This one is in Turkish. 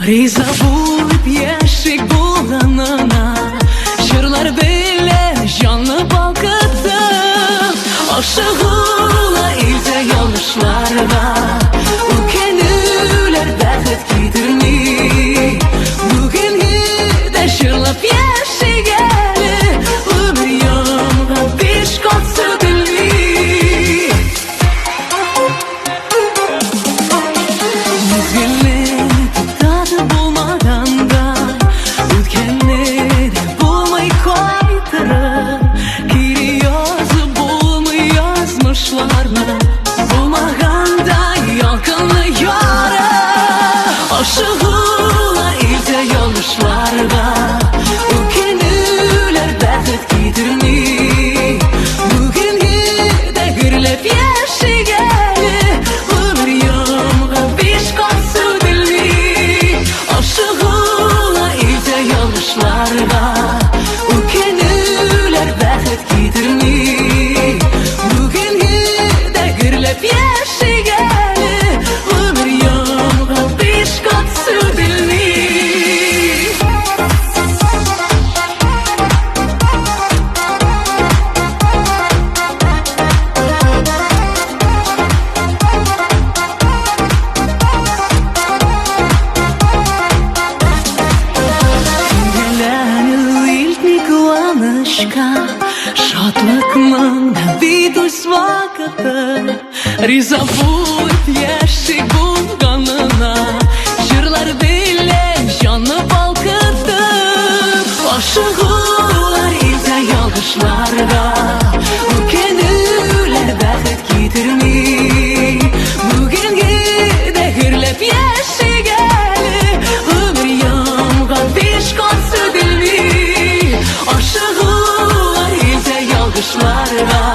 Rıza bulup yaşık bulganına, jırlar bile canlı balkıdım. Aşığına ilde yanlışlarda, o kenüler bəxət getirmi. Bugün de jırlap yaşıgalı, ömür yanına beş katsı dilmi. Müzgünleri tadı bulmaganda, ötkenleri bulmay koytırıp, geri yazı bulmay yazmışlarla, bulmaganda yalkınlı yara. Aşığına ilde yanlışlarda, ötkenüler bəxət getirmi. Bugün de gürlep yaşıgalı, ömür yanına beş katsı dilmi. Aşığına ilde yanlışlarda, ötkenüler bəxət getirmi. Bugün de gürlep yaşıgalı, ömür yanına beş katsı dilmi. Şadlıkның битус vakıtı, Rıza bulup yaşık bulganına, jırlar bile canlı balkıdım. Aşığılar ilde yalgışlarda, o kenüler bəxət getirmi. Bugün de hürlep yaşıgalı, ömür yanına beş katsı dilmi. Aşığılar ilde yalgışlarda,